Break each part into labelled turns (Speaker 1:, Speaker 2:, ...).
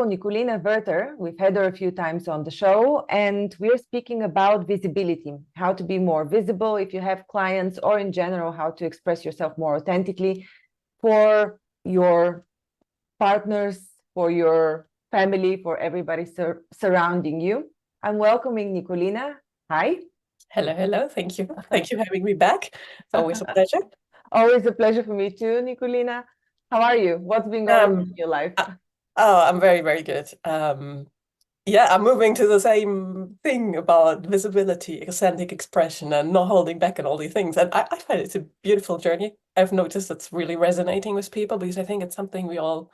Speaker 1: Nicolina Werther. We've had her a few times on the show, and we're speaking about visibility, how to be more visible if you have clients, or in general, how to express yourself more authentically for your partners, for your family, for everybody surrounding you. I'm welcoming Nicolina. Hi.
Speaker 2: Hello, hello. Thank you. Thank you for having me back. It's always a pleasure.
Speaker 1: Always a pleasure for me too, Nicolina. How are you? What's been going on in your life?
Speaker 2: I'm very, very good. Yeah, I'm moving to the same thing about visibility, authentic expression, and not holding back on all these things. And I find it's a beautiful journey. I've noticed it's really resonating with people because I think it's something we all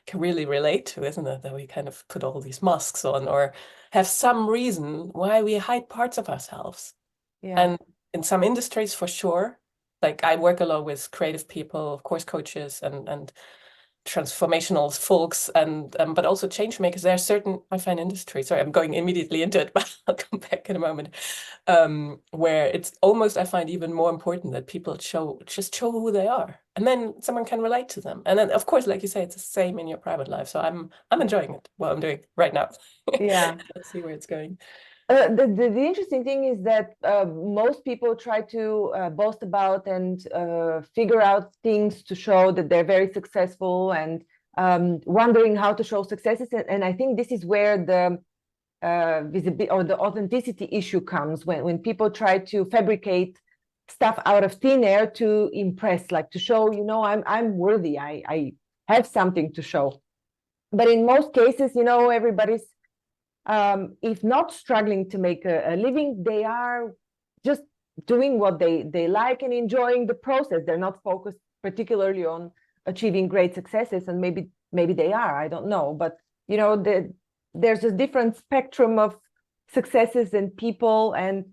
Speaker 2: can really relate to, isn't it? That we kind of put all these masks on or have some reason why we hide parts of ourselves.
Speaker 1: Yeah.
Speaker 2: And in some industries, for sure, like I work a lot with creative people, of course, coaches and transformational folks, and but also change makers. There are certain, I find, industries. Sorry, I'm going immediately into it, but I'll come back in a moment. Where it's almost, I find, even more important that people just show who they are, and then someone can relate to them. And then, of course, like you say, it's the same in your private life. So I'm enjoying it. What I'm doing right now.
Speaker 1: Yeah.
Speaker 2: Let's see where it's going.
Speaker 1: The interesting thing is that most people try to boast about and figure out things to show that they're very successful, and wondering how to show successes. And I think this is where the visibility or the authenticity issue comes, when people try to fabricate stuff out of thin air to impress, like to show, I'm worthy, I have something to show. But in most cases, everybody's if not struggling to make a living, they are just doing what they like and enjoying the process. They're not focused particularly on achieving great successes, and maybe they are, I don't know. But there's a different spectrum of successes and people, and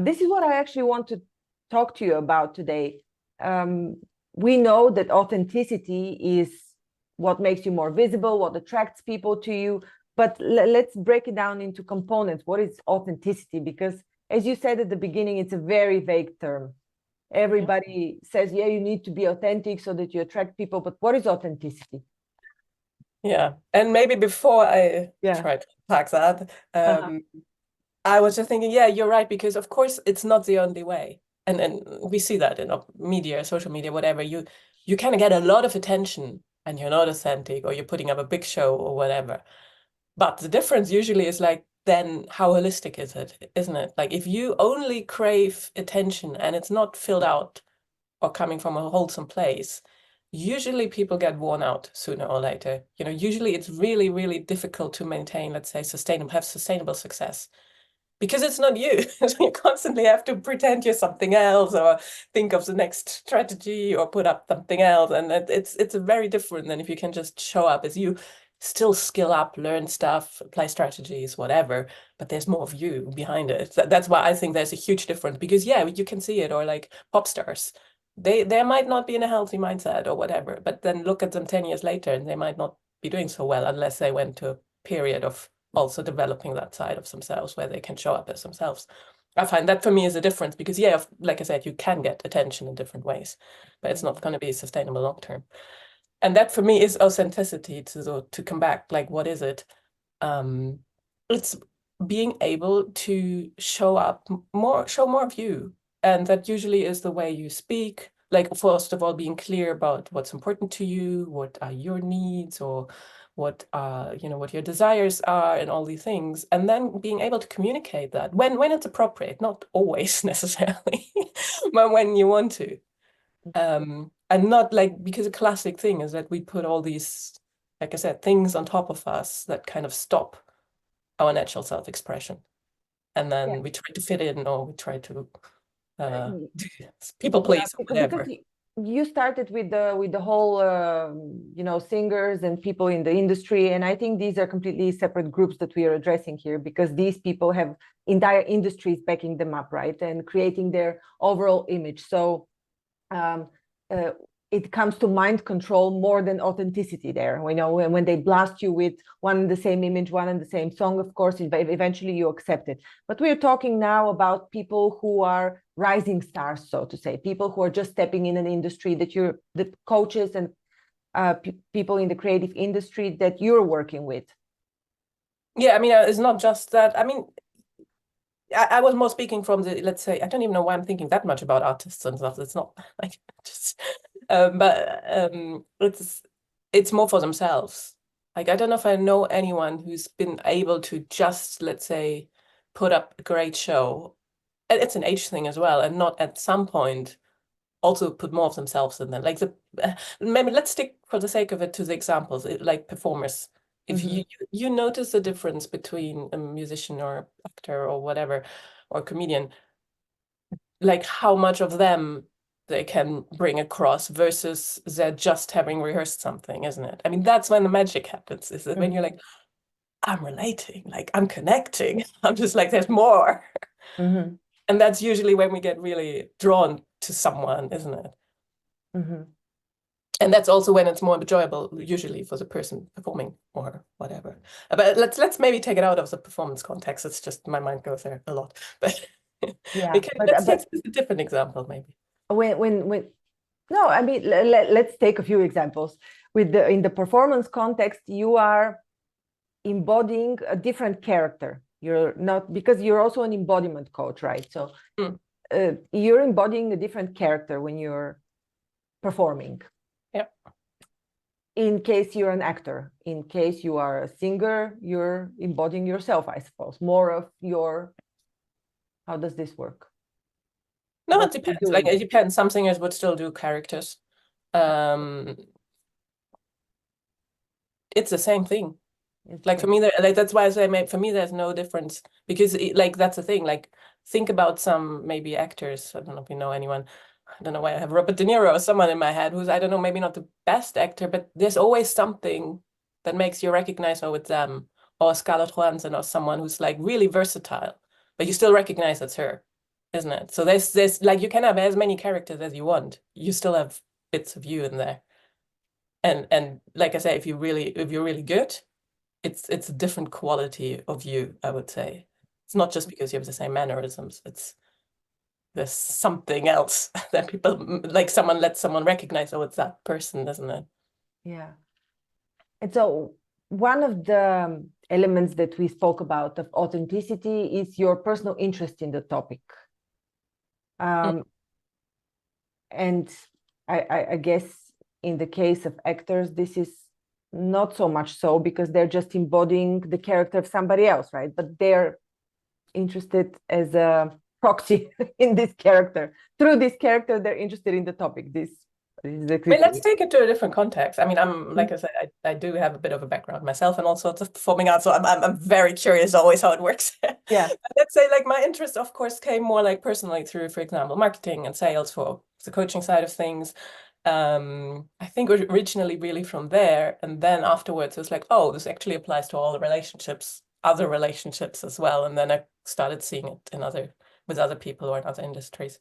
Speaker 1: this is what I actually want to talk to you about today. We know that authenticity is what makes you more visible, what attracts people to you. But let's break it down into components. What is authenticity? Because as you said at the beginning, it's a very vague term. Everybody says, yeah, you need to be authentic so that you attract people. But what is authenticity?
Speaker 2: Yeah. And maybe before I try to pack that, I was just thinking, yeah, you're right, because of course it's not the only way. And we see that in media, social media, whatever. You kind of get a lot of attention and you're not authentic, or you're putting up a big show or whatever. But the difference usually is like, then how holistic is it, isn't it? Like if you only crave attention and it's not filled out or coming from a wholesome place, usually people get worn out sooner or later. Usually it's really, really difficult to maintain, let's say, have sustainable success. Because it's not you. So you constantly have to pretend you're something else, or think of the next strategy, or put up something else. And it's very different than if you can just show up as you. Still skill up, learn stuff, apply strategies, whatever, but there's more of you behind it. That's why I think there's a huge difference, because yeah, you can see it. Or like pop stars, they might not be in a healthy mindset or whatever, but then look at them 10 years later and they might not be doing so well, unless they went to a period of also developing that side of themselves where they can show up as themselves. I find that for me is a difference, because yeah, like I said, you can get attention in different ways, but it's not going to be sustainable long term. And that for me is authenticity. To come back, like, what is it? It's being able to show more of you. And that usually is the way you speak. Like, first of all, being clear about what's important to you, what are your needs, or what what your desires are, and all these things. And then being able to communicate that when it's appropriate, not always necessarily, but when you want to. And not like, because a classic thing is that we put all these, like I said, things on top of us that kind of stop our natural self-expression. And then we try to fit in, or we try to people please, or whatever.
Speaker 1: Because you started with the whole singers and people in the industry, and I think these are completely separate groups that we are addressing here, because these people have entire industries backing them up, right, and creating their overall image. So it comes to mind control more than authenticity there. When they blast you with one and the same image, one and the same song, of course, eventually you accept it. But we're talking now about people who are rising stars, so to say, people who are just stepping in an industry, that the coaches and people in the creative industry that you're working with?
Speaker 2: Yeah, I mean, it's not just that. I mean, I was more speaking from the, let's say, I don't even know why I'm thinking that much about artists and stuff. It's not like just, but it's more for themselves. Like, I don't know if I know anyone who's been able to just, let's say, put up a great show. And it's an age thing as well, and not at some point also put more of themselves in there. Like maybe let's stick for the sake of it to the examples, like performers. If you notice the difference between a musician or actor or whatever, or comedian, like how much of them they can bring across versus they're just having rehearsed something, isn't it? I mean, that's when the magic happens, is that when you're like, I'm relating, like I'm connecting. I'm just like, there's more. And that's usually when we get really drawn to someone, isn't it? And that's also when it's more enjoyable, usually for the person performing or whatever. But let's maybe take it out of the performance context. It's just my mind goes there a lot. But
Speaker 1: yeah,
Speaker 2: let's take a different example, maybe.
Speaker 1: When no, I mean, let's take a few examples. In the performance context, you are embodying a different character. You're not, because you're also an embodiment coach, right? So you're embodying a different character when you're performing.
Speaker 2: Yeah.
Speaker 1: In case you're an actor, in case you are a singer, you're embodying yourself, I suppose. More of your, how does this work?
Speaker 2: No, it depends. Like it depends. Some singers would still do characters. It's the same thing. Like for me, like that's why I say for me there's no difference, because like that's the thing. Like think about some maybe actors. I don't know if you know anyone. I don't know why I have Robert De Niro or someone in my head who's, I don't know, maybe not the best actor, but there's always something that makes you recognize, oh, it's them, or Scarlett Johansson, or someone who's like really versatile, but you still recognize it's her, isn't it? So there's like, you can have as many characters as you want. You still have bits of you in there. And like I say, if you're really good, it's a different quality of you, I would say. It's not just because you have the same mannerisms. There's something else that people, like lets someone recognize, oh, it's that person, isn't it?
Speaker 1: Yeah. And so one of the elements that we spoke about of authenticity is your personal interest in the topic. And I guess in the case of actors, this is not so much so, because they're just embodying the character of somebody else, right? But they're interested as a proxy in this character. Through this character, they're interested in the topic. This is
Speaker 2: I mean, let's take it to a different context. I mean, I'm like I said, I do have a bit of a background myself and all sorts of performing arts, so I'm very curious always how it works.
Speaker 1: Yeah.
Speaker 2: Let's say like my interest, of course, came more like personally through, for example, marketing and sales for the coaching side of things. I think originally really from there, and then afterwards it was like, oh, this actually applies to all the relationships, other relationships as well. And then I started seeing it in with other people or in other industries.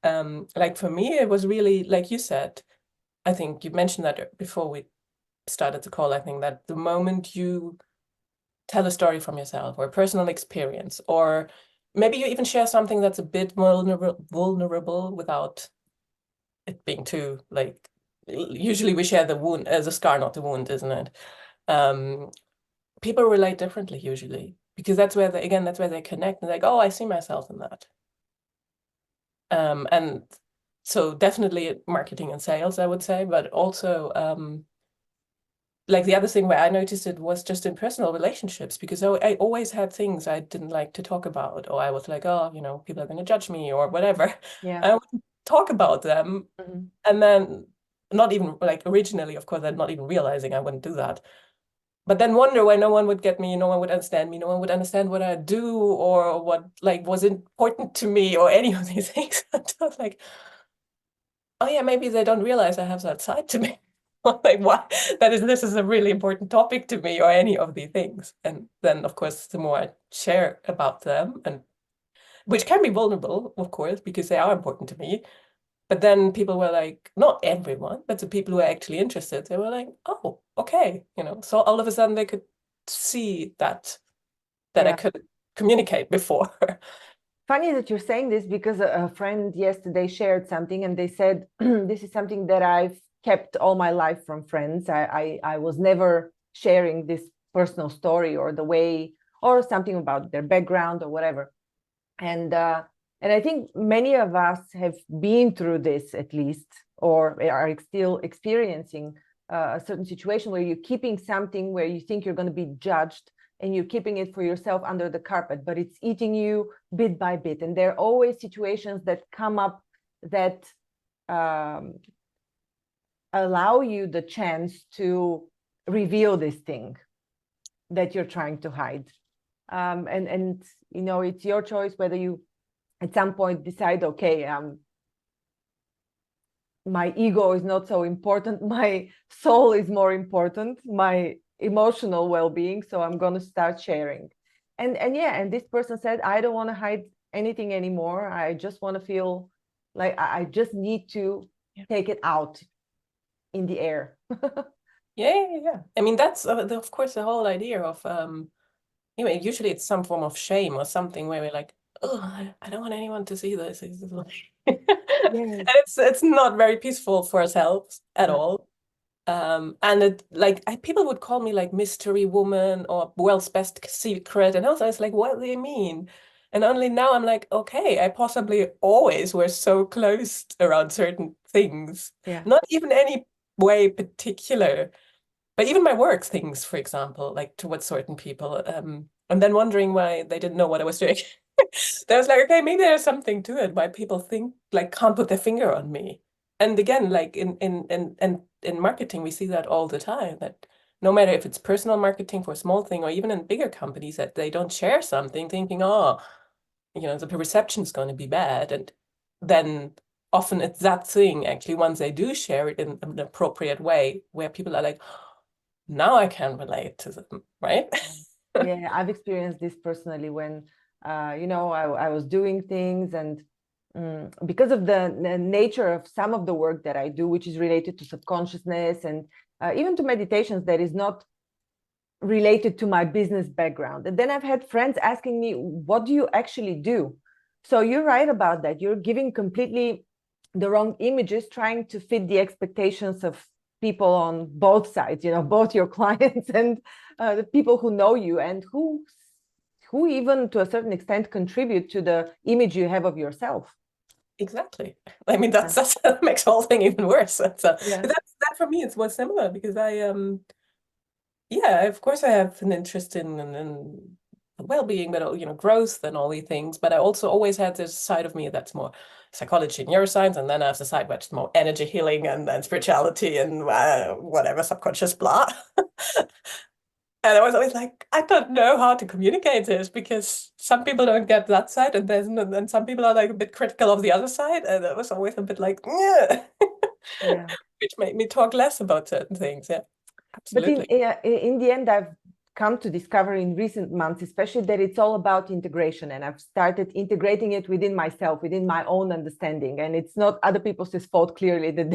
Speaker 2: Like for me, it was really, like you said, I think you mentioned that before we started the call, I think that the moment you tell a story from yourself or a personal experience, or maybe you even share something that's a bit vulnerable without it being too, like, usually we share the wound as a scar, not the wound, isn't it? People relate differently usually, because that's where that's where they connect and like, oh, I see myself in that. And so definitely marketing and sales, I would say, but also like the other thing where I noticed it was just in personal relationships, because I always had things I didn't like to talk about, or I was like, oh, people are going to judge me or whatever.
Speaker 1: Yeah.
Speaker 2: I wouldn't talk about them. And then not even like originally, of course, I'm not even realizing I wouldn't do that. But then wonder why no one would get me, no one would understand me, no one would understand what I do or what like was important to me or any of these things. I was like, oh yeah, maybe they don't realize I have that side to me. Like what? This is a really important topic to me or any of these things. And then of course, the more I share about them, and which can be vulnerable, of course, because they are important to me. But then people were like, not everyone, but the people who are actually interested, they were like, oh, okay. So all of a sudden they could see that I could communicate before.
Speaker 1: Funny that you're saying this, because a friend yesterday shared something and they said, this is something that I've kept all my life from friends. I was never sharing this personal story or the way or something about their background or whatever. And I think many of us have been through this at least, or are still experiencing a certain situation where you're keeping something where you think you're going to be judged, and you're keeping it for yourself under the carpet, but it's eating you bit by bit. And there are always situations that come up that allow you the chance to reveal this thing that you're trying to hide. And you know, it's your choice whether you at some point decide, okay, my ego is not so important, my soul is more important, my emotional well-being, so I'm going to start sharing. And this person said, I don't want to hide anything anymore. I just want to feel like I just need to take it out in the air.
Speaker 2: Yeah. I mean, that's of course the whole idea of usually it's some form of shame or something where we're like, oh, I don't want anyone to see this. And it's not very peaceful for ourselves at all. And it people would call me like mystery woman or world's best secret, and also it's like, what do you mean? And only now I'm like, okay, I possibly always were so closed around certain things, not even any way particular, but even my work things, for example, like towards certain people, and then wondering why they didn't know what I was doing. There was like, okay, maybe there's something to it why people think like can't put their finger on me. And again, like in marketing, we see that all the time, that no matter if it's personal marketing for a small thing or even in bigger companies, that they don't share something thinking, oh, the perception is going to be bad. And then often it's that thing, actually, once they do share it in an appropriate way, where people are like, now I can relate to them, right?
Speaker 1: Yeah, I've experienced this personally when, I was doing things, and because of the nature of some of the work that I do, which is related to subconsciousness and even to meditations that is not related to my business background. And then I've had friends asking me, what do you actually do? So you're right about that. You're giving completely the wrong images, trying to fit the expectations of people on both sides, both your clients and the people who know you and who even to a certain extent contribute to the image you have of yourself.
Speaker 2: Exactly. I mean, that makes the whole thing even worse. That for me, it's more similar because of course I have an interest in well-being, but growth and all these things. But I also always had this side of me that's more psychology and neuroscience, and then I have the side which is more energy healing and spirituality and whatever subconscious blah. And I was always like, I don't know how to communicate this because some people don't get that side, and some people are like a bit critical of the other side, and it was always a bit like, which made me talk less about certain things. Yeah, absolutely.
Speaker 1: But in the end, I've come to discover in recent months, especially, that it's all about integration, and I've started integrating it within myself, within my own understanding. And it's not other people's fault, clearly, that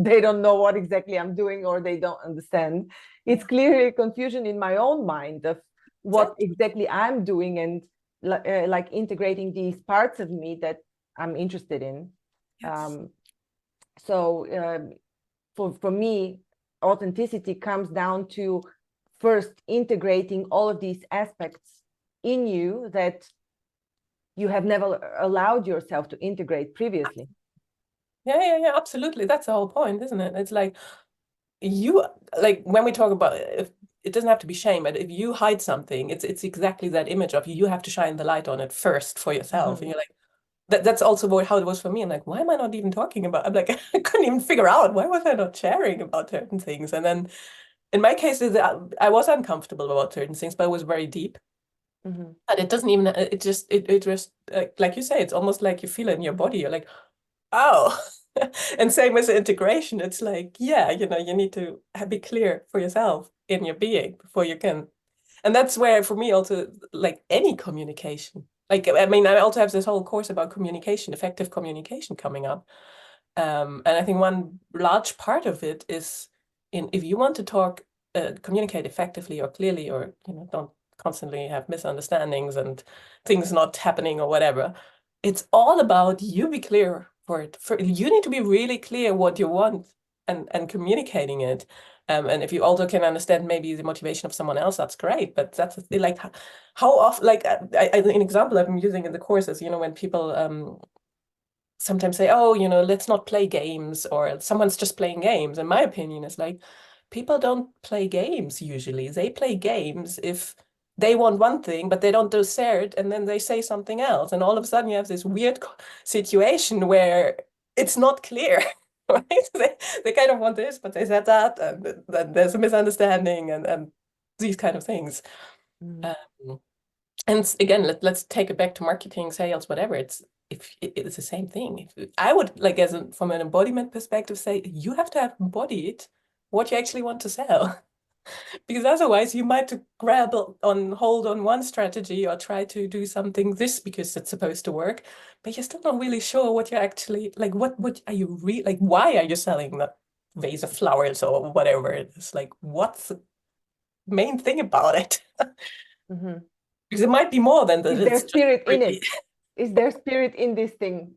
Speaker 1: they don't know what exactly I'm doing or they don't understand. It's clearly confusion in my own mind of what exactly I'm doing, and like integrating these parts of me that I'm interested in. Yes. For me, authenticity comes down to first integrating all of these aspects in you that you have never allowed yourself to integrate previously.
Speaker 2: Yeah, absolutely. That's the whole point, isn't it? It's like when we talk about it doesn't have to be shame, but if you hide something, it's exactly that image of you have to shine the light on it first for yourself. And you're like, that's also how it was for me. I'm like, why am I not even talking about? I'm like, I couldn't even figure out, why was I not sharing about certain things? And then in my case, I was uncomfortable about certain things, but it was very deep. And it doesn't even, it just like you say, it's almost like you feel it in your body. You're like, oh. And same with the integration. It's like, you need to be clear for yourself in your being before you can. And that's where, for me, also, like any communication, like, I mean, I also have this whole course about communication, effective communication coming up. And I think one large part of it is if you want to communicate effectively or clearly, or, don't constantly have misunderstandings and things not happening or whatever, it's all about you be clear for it. You need to be really clear what you want and communicating it. And if you also can understand maybe the motivation of someone else, that's great. But that's like how often, like an example I've been using in the courses, when people sometimes say, oh, let's not play games, or someone's just playing games. And my opinion is like, people don't play games usually. They play games if they want one thing, but they don't share it, and then they say something else. And all of a sudden you have this weird situation where it's not clear, right? They kind of want this, but they said that, and then there's a misunderstanding and these kind of things. And again, let's take it back to marketing, sales, whatever. It's the same thing. I would, like, from an embodiment perspective, say you have to have embodied what you actually want to sell. Because otherwise you might hold on one strategy or try to do something because it's supposed to work, but you're still not really sure what you're actually, like, what are you like, why are you selling that vase of flowers or whatever? It's like, what's the main thing about it? Because it might be more than that.
Speaker 1: Is there spirit in it? Is there spirit in this thing?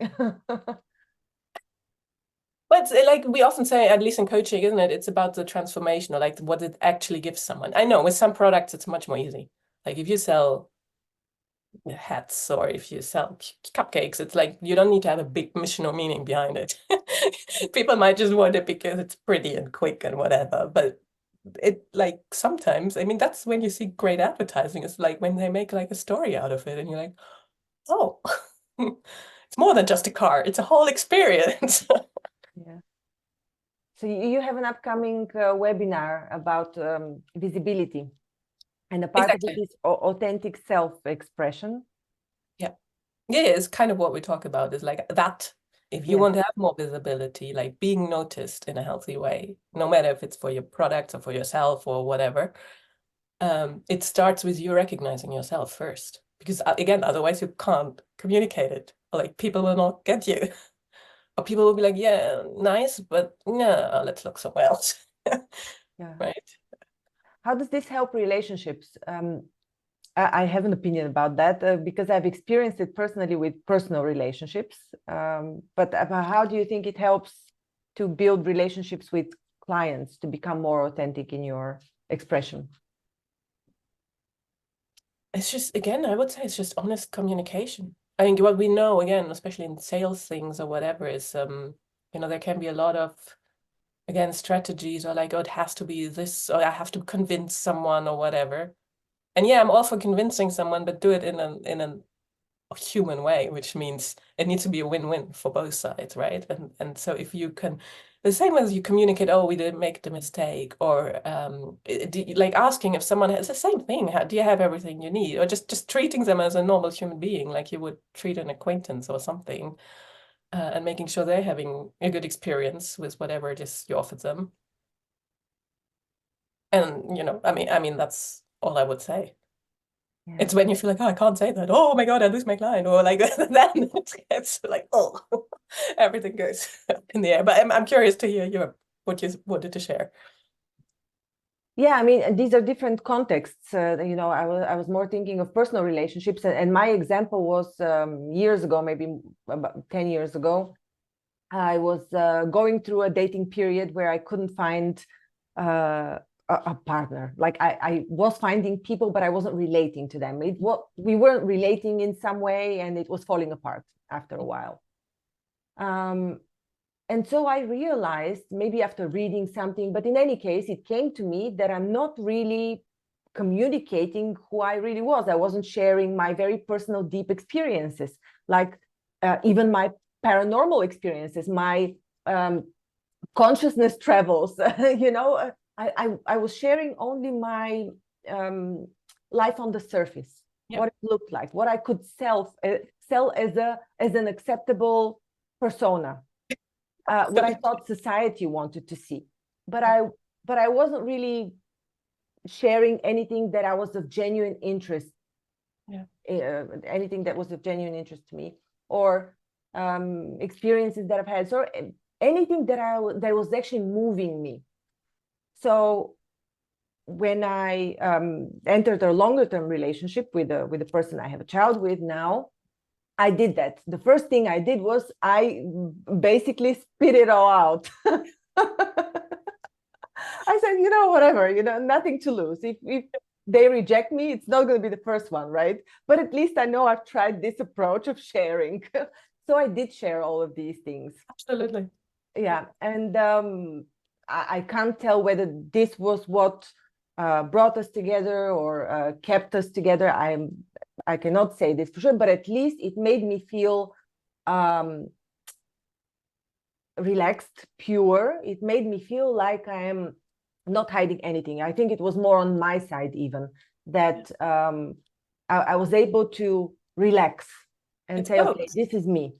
Speaker 2: But like we often say, at least in coaching, isn't it? It's about the transformation, or like what it actually gives someone. I know with some products, it's much more easy. Like if you sell hats or if you sell cupcakes, it's like you don't need to have a big mission or meaning behind it. People might just want it because it's pretty and quick and whatever. But it, like, sometimes, I mean, that's when you see great advertising. It's like when they make like a story out of it and you're like, oh, it's more than just a car. It's a whole experience.
Speaker 1: Yeah. So you have an upcoming webinar about visibility, and a part of it is authentic self-expression.
Speaker 2: Yeah, it's kind of what we talk about, is like that. If you want to have more visibility, like being noticed in a healthy way, no matter if it's for your products or for yourself or whatever, it starts with you recognizing yourself first. Because again, otherwise you can't communicate it. Like people will not get you. Or people will be like, yeah, nice, but no, let's look somewhere else. Right.
Speaker 1: How does this help relationships? I have an opinion about that because I've experienced it personally with personal relationships. But how do you think it helps to build relationships with clients, to become more authentic in your expression?
Speaker 2: It's just, again, I would say it's just honest communication. I think what we know, again, especially in sales things or whatever, is, there can be a lot of, again, strategies, or like, oh, it has to be this, or I have to convince someone or whatever. And yeah, I'm all for convincing someone, but do it in a human way, which means it needs to be a win-win for both sides, right? And so if you can, the same as you communicate, oh, we didn't make the mistake, or like asking if someone has the same thing, do you have everything you need, or just treating them as a normal human being, like you would treat an acquaintance or something, and making sure they're having a good experience with whatever it is you offered them. And I mean that's all I would say. It's when you feel like, oh, I can't say that. Oh my God, I lose my client. Or like then it's like, oh, everything goes in the air. But I'm curious to hear what you wanted to share.
Speaker 1: Yeah, I mean, these are different contexts. I was more thinking of personal relationships, and my example was years ago, maybe about 10 years ago. I was going through a dating period where I couldn't find a partner. Like I was finding people, but I wasn't relating to them. We weren't relating in some way, and it was falling apart after a while. And so I realized, maybe after reading something, but in any case, it came to me that I'm not really communicating who I really was. I wasn't sharing my very personal, deep experiences, like even my paranormal experiences, my consciousness travels, I was sharing only my life on the surface, what it looked like, what I could sell as an acceptable persona, what I thought society wanted to see. But I wasn't really sharing anything that I was of genuine interest, anything that was of genuine interest to me, or experiences that I've had, so anything that was actually moving me. So when I entered a longer-term relationship with the person I have a child with now, I did that. The first thing I did was I basically spit it all out. I said, whatever, nothing to lose. If they reject me, it's not going to be the first one, right? But at least I know I've tried this approach of sharing. So I did share all of these things.
Speaker 2: Absolutely.
Speaker 1: Yeah. And I can't tell whether this was what brought us together or kept us together. I cannot say this for sure, but at least it made me feel relaxed, pure. It made me feel like I am not hiding anything. I think it was more on my side even that I was able to relax and say, okay, this is me.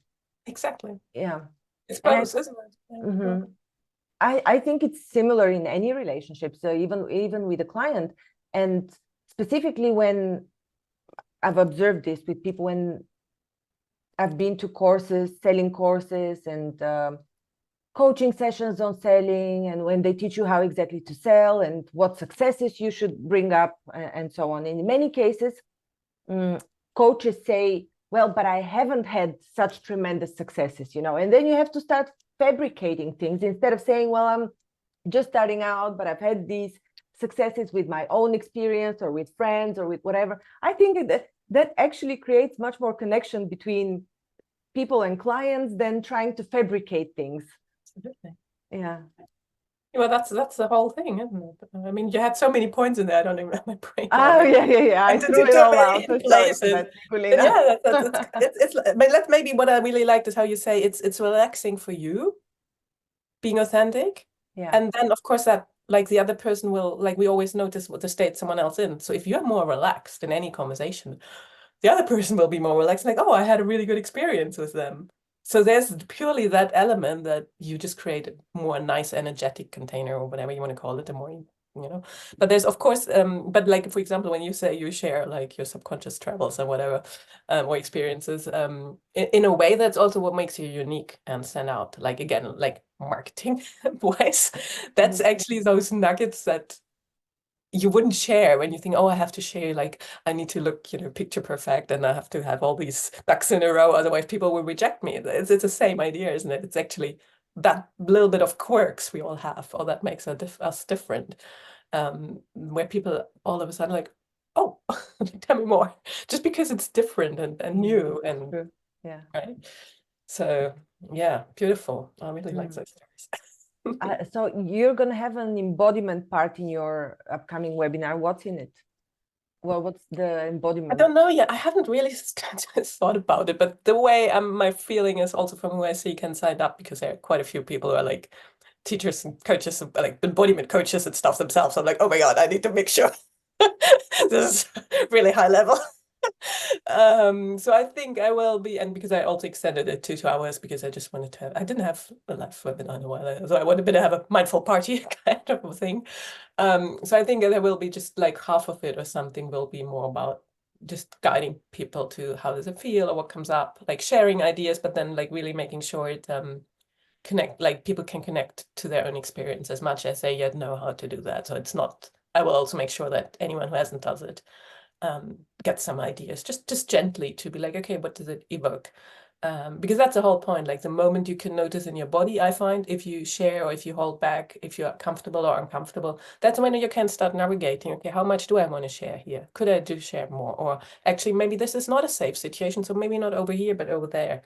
Speaker 2: Exactly.
Speaker 1: Yeah.
Speaker 2: It's both, isn't it?
Speaker 1: Mm-hmm. I think it's similar in any relationship. So even with a client, and specifically when I've observed this with people, when I've been to courses, selling courses and coaching sessions on selling, and when they teach you how exactly to sell and what successes you should bring up and so on. In many cases, coaches say, well, but I haven't had such tremendous successes, and then you have to start fabricating things instead of saying, well, I'm just starting out, but I've had these successes with my own experience or with friends or with whatever. I think that actually creates much more connection between people and clients than trying to fabricate things.
Speaker 2: Absolutely.
Speaker 1: Yeah.
Speaker 2: Well, that's the whole thing, isn't it? I mean, you had so many points in there. I don't even have my brain.
Speaker 1: Oh, yeah. I threw it all out. Sorry for that, Nicolina.
Speaker 2: Yeah, it's but maybe what I really liked is how you say it's relaxing for you, being authentic.
Speaker 1: Yeah.
Speaker 2: And then, of course, that like the other person will, like we always notice what the state someone else in. So if you're more relaxed in any conversation, the other person will be more relaxed, like, oh, I had a really good experience with them. So there's purely that element that you just create a more nice energetic container or whatever you want to call it, the more but there's of course but like for example when you say you share like your subconscious travels and whatever or experiences in a way that's also what makes you unique and stand out, like again, like marketing wise, that's actually those nuggets that you wouldn't share when you think, oh, I have to share, like I need to look, picture perfect and I have to have all these ducks in a row, otherwise people will reject me. It's the same idea, isn't it? It's actually that little bit of quirks we all have, or that makes us different, where people all of a sudden like, oh, tell me more, just because it's different and new and
Speaker 1: true. Yeah.
Speaker 2: right. So yeah, beautiful. I really like those stories.
Speaker 1: So you're going to have an embodiment part in your upcoming webinar. What's in it? Well, what's the embodiment?
Speaker 2: I don't know yet. I haven't really thought about it, but the way my feeling is also from who I see can sign up, because there are quite a few people who are like teachers and coaches, like embodiment coaches and stuff themselves. I'm like, oh my God, I need to make sure this is really high level. So I think I will be, and because I also extended it to 2 hours because I just wanted to have, I didn't have a live webinar in a while, so I wanted to have a mindful party kind of a thing. So I think there will be just like half of it or something will be more about just guiding people to how does it feel or what comes up, like sharing ideas, but then like really making sure it connect, like people can connect to their own experience as much as they yet know how to do that. So it's not, I will also make sure that anyone who hasn't does it get some ideas, just gently to be like, okay, what does it evoke? Because that's the whole point. Like the moment you can notice in your body, I find if you share or if you hold back, if you're comfortable or uncomfortable, that's when you can start navigating. Okay, how much do I want to share here? Could I do share more? Or actually, maybe this is not a safe situation, so maybe not over here, but over there.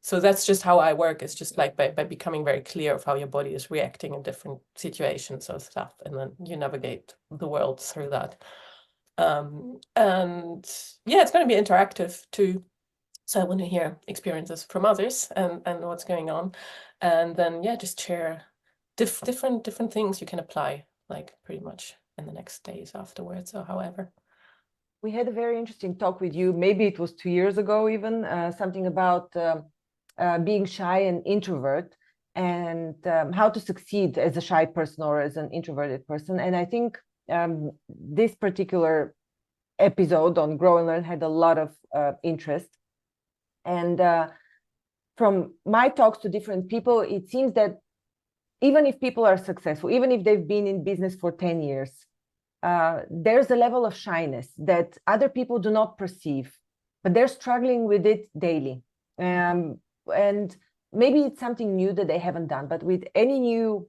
Speaker 2: So that's just how I work. It's just like by becoming very clear of how your body is reacting in different situations or stuff, and then you navigate the world through that. And yeah, it's going to be interactive too. So I want to hear experiences from others and what's going on. And then, yeah, just share different things you can apply, like pretty much in the next days afterwards or however.
Speaker 1: We had a very interesting talk with you. Maybe it was 2 years ago, even something about being shy and introvert, and how to succeed as a shy person or as an introverted person. And I think this particular episode on Grownlearn had a lot of interest. And from my talks to different people, it seems that even if people are successful, even if they've been in business for 10 years, there's a level of shyness that other people do not perceive, but they're struggling with it daily. And maybe it's something new that they haven't done, but with any new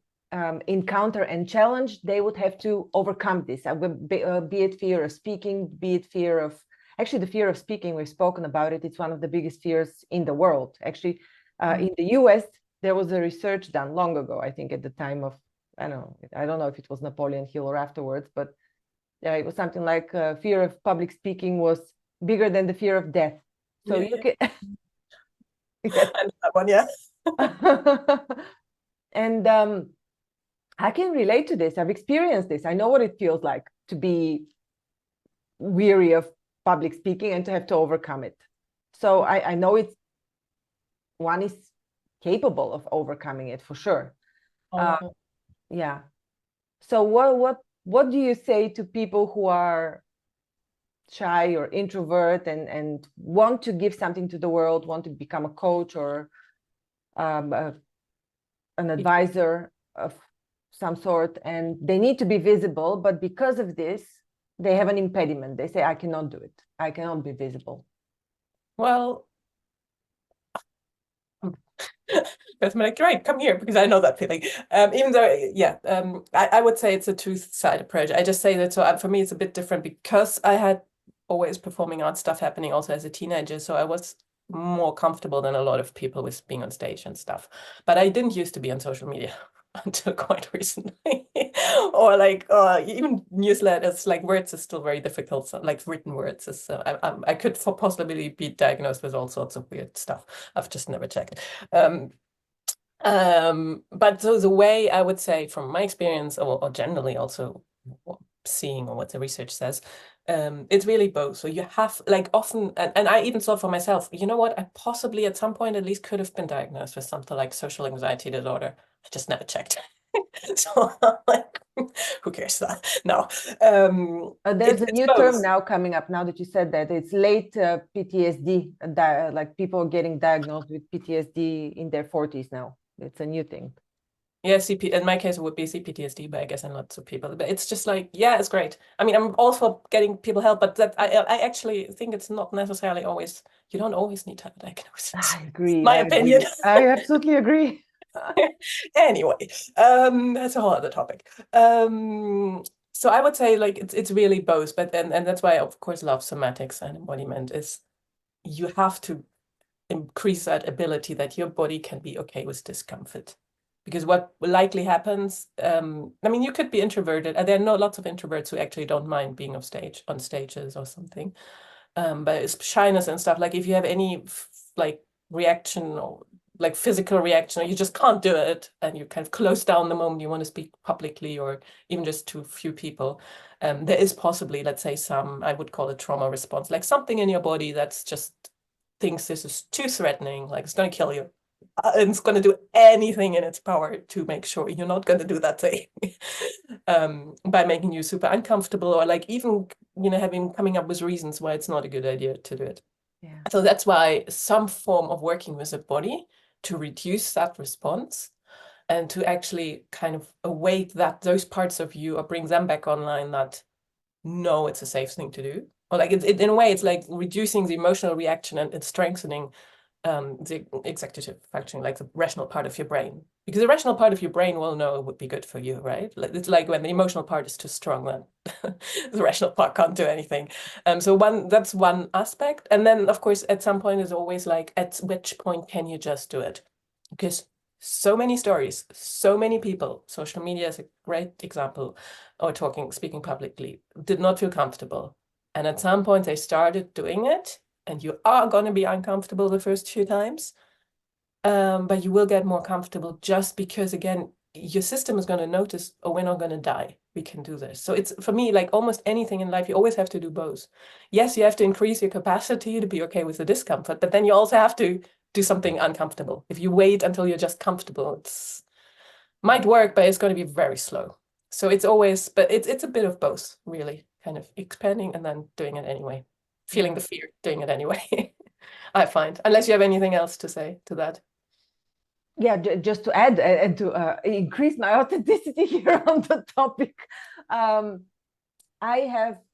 Speaker 1: encounter and challenge, they would have to overcome this. Be it fear of speaking, be it fear of, actually the fear of speaking, we've spoken about it. It's one of the biggest fears in the world. Actually, in the US, there was a research done long ago, I think at the time of, I don't know if it was Napoleon Hill or afterwards, but yeah, it was something like fear of public speaking was bigger than the fear of death. So you can.
Speaker 2: And that one, yeah.
Speaker 1: And I can relate to this. I've experienced this. I know what it feels like to be weary of public speaking and to have to overcome it. So I know one is capable of overcoming it for sure. Yeah. So what do you say to people who are shy or introvert and want to give something to the world, want to become a coach or an advisor of some sort, and they need to be visible, but because of this, they have an impediment. They say, I cannot do it. I cannot be visible.
Speaker 2: Well, that's like, right, come here, because I know that feeling. Even though, yeah, I would say it's a two-side approach. I just say that, so for me, it's a bit different because I had always performing arts stuff happening also as a teenager. So I was more comfortable than a lot of people with being on stage and stuff. But I didn't used to be on social media until quite recently. Or like even newsletters, like words is still very difficult. So, like written words is, I could possibly be diagnosed with all sorts of weird stuff. I've just never checked. But so the way I would say from my experience or generally also seeing or what the research says, it's really both. So you have like often, and I even thought for myself, you know what, I possibly at some point at least could have been diagnosed with something like social anxiety disorder. I just never checked. So like, who cares that? No.
Speaker 1: There's a new term now coming up, now that you said that, it's late PTSD, like people getting diagnosed with PTSD in their 40s now. It's a new thing.
Speaker 2: Yeah, in my case, it would be CPTSD, but I guess in lots of people. But it's just like, yeah, it's great. I mean, I'm all for getting people help, but that I actually think it's not necessarily always, you don't always need to have a diagnosis.
Speaker 1: I agree.
Speaker 2: My opinion.
Speaker 1: I absolutely agree.
Speaker 2: Anyway, that's a whole other topic. So I would say like it's really both, but and that's why I of course love somatics and embodiment is you have to increase that ability that your body can be okay with discomfort. Because what likely happens, I mean, you could be introverted, and there are lots of introverts who actually don't mind being on stages or something. But it's shyness and stuff. Like if you have any like reaction or like physical reaction, or you just can't do it, and you kind of close down the moment you want to speak publicly, or even just to a few people, there is possibly, let's say, some, I would call it trauma response, like something in your body that's just thinks this is too threatening, like it's going to kill you. And it's going to do anything in its power to make sure you're not going to do that thing by making you super uncomfortable, or like even, you know, coming up with reasons why it's not a good idea to do it.
Speaker 1: Yeah.
Speaker 2: So that's why some form of working with the body to reduce that response and to actually kind of await that those parts of you or bring them back online that know it's a safe thing to do. Or like in a way, it's like reducing the emotional reaction and it's strengthening the executive functioning, like the rational part of your brain, because the rational part of your brain will know it would be good for you, right? It's like when the emotional part is too strong, then the rational part can't do anything. So that's one aspect, and then of course at some point is always like, at which point can you just do it? Because so many stories, so many people, social media is a great example, or speaking publicly, did not feel comfortable, and at some point they started doing it. And you are going to be uncomfortable the first few times, but you will get more comfortable just because, again, your system is going to notice, oh, we're not going to die. We can do this. So it's, for me, like almost anything in life, you always have to do both. Yes, you have to increase your capacity to be okay with the discomfort, but then you also have to do something uncomfortable. If you wait until you're just comfortable, it's might work, but it's going to be very slow. So it's always, but it's a bit of both, really, kind of expanding and then doing it anyway. Feeling the fear, doing it anyway. I find, unless you have anything else to say to that.
Speaker 1: Yeah, just to add and to increase my authenticity here on the topic, I've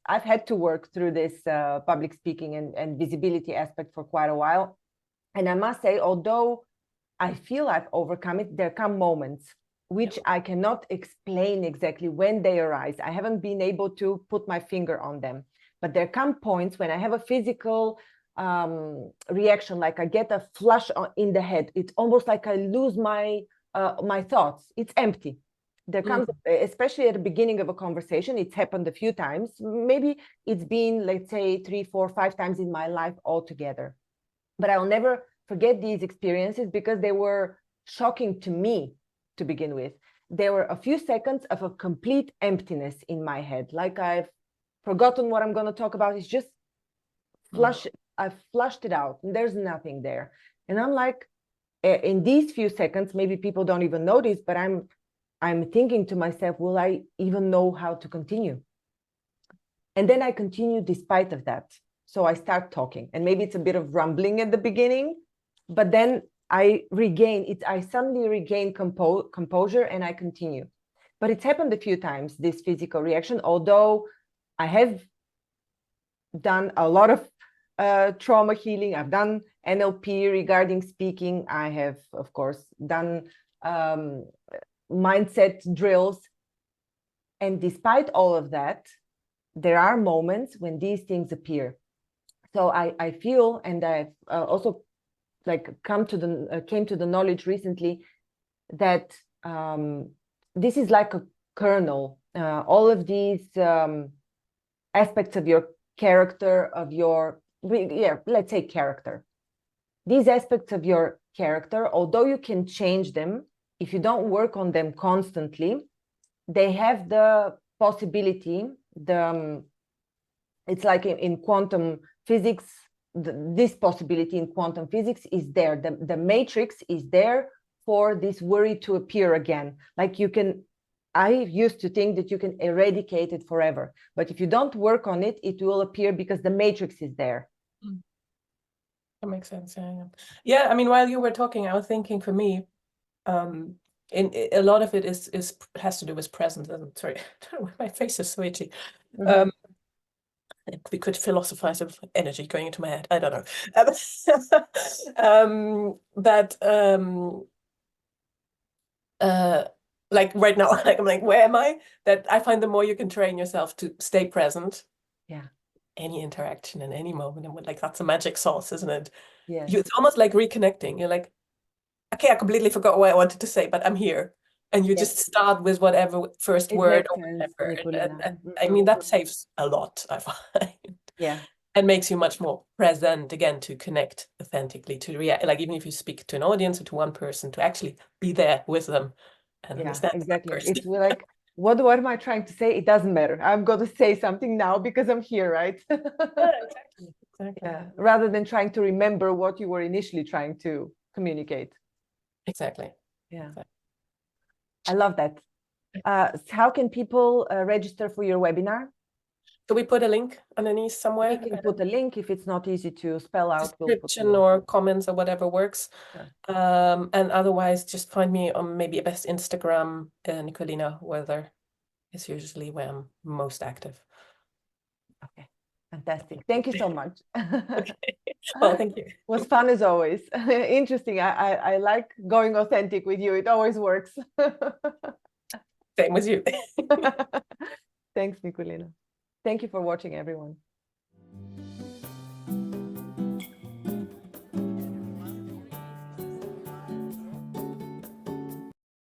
Speaker 1: had to work through this public speaking and visibility aspect for quite a while, and I must say, although I feel I've overcome it, there come moments which I cannot explain exactly when they arise. I haven't been able to put my finger on them. But there come points when I have a physical reaction, like I get a flush in the head. It's almost like I lose my thoughts. It's empty. There comes, especially at the beginning of a conversation, it's happened a few times. Maybe it's been, let's say, 3, 4, 5 times in my life altogether. But I'll never forget these experiences because they were shocking to me to begin with. There were a few seconds of a complete emptiness in my head, like I've forgotten what I'm going to talk about. It's just I've flushed it out and there's nothing there. And I'm like, in these few seconds, maybe people don't even notice, but I'm thinking to myself, will I even know how to continue? And then I continue despite of that. So I start talking, and maybe it's a bit of rumbling at the beginning, but then I suddenly regain composure and I continue. But it's happened a few times, this physical reaction, although I have done a lot of trauma healing. I've done NLP regarding speaking. I have, of course, done mindset drills. And despite all of that, there are moments when these things appear. So I feel, and I've also came to the knowledge recently that this is like a kernel. All of these aspects of your character, let's say character. These aspects of your character, although you can change them, if you don't work on them constantly, they have the possibility, it's like in quantum physics, this possibility in quantum physics is there. The matrix is there for this worry to appear again. Like I used to think that you can eradicate it forever, but if you don't work on it, it will appear because the matrix is there.
Speaker 2: That makes sense. Yeah. I mean, while you were talking, I was thinking, for me, in a lot of it has to do with presence. Sorry, my face is so itchy. We could philosophize of energy going into my head. I don't know. Like right now, like I'm like, where am I? That I find the more you can train yourself to stay present.
Speaker 1: Yeah.
Speaker 2: Any interaction in any moment, and like that's a magic sauce, isn't it?
Speaker 1: Yeah.
Speaker 2: It's almost like reconnecting. You're like, okay, I completely forgot what I wanted to say, but I'm here. And you just start with whatever first word or whatever. And I mean, that saves a lot, I find.
Speaker 1: Yeah.
Speaker 2: And makes you much more present again to connect authentically, to react. Like even if you speak to an audience or to one person, to actually be there with them and understand.
Speaker 1: Exactly. It's like, what am I trying to say? It doesn't matter. I'm going to say something now because I'm here, right?
Speaker 2: Yeah, exactly.
Speaker 1: Yeah. Rather than trying to remember what you were initially trying to communicate.
Speaker 2: Exactly.
Speaker 1: Yeah.
Speaker 2: Exactly.
Speaker 1: I love that. How can people register for your webinar?
Speaker 2: Do we put a link underneath somewhere?
Speaker 1: We can put a link if it's not easy to spell out.
Speaker 2: Description or comments or whatever works. Sure. And otherwise, just find me on maybe best Instagram. Nicolina Werther is usually where I'm most active.
Speaker 1: Okay, fantastic. Thank you so much.
Speaker 2: Okay. Well, thank you. It
Speaker 1: was fun as always. Interesting. I like going authentic with you. It always works.
Speaker 2: Same with you.
Speaker 1: Thanks, Nicolina. Thank you for watching, everyone.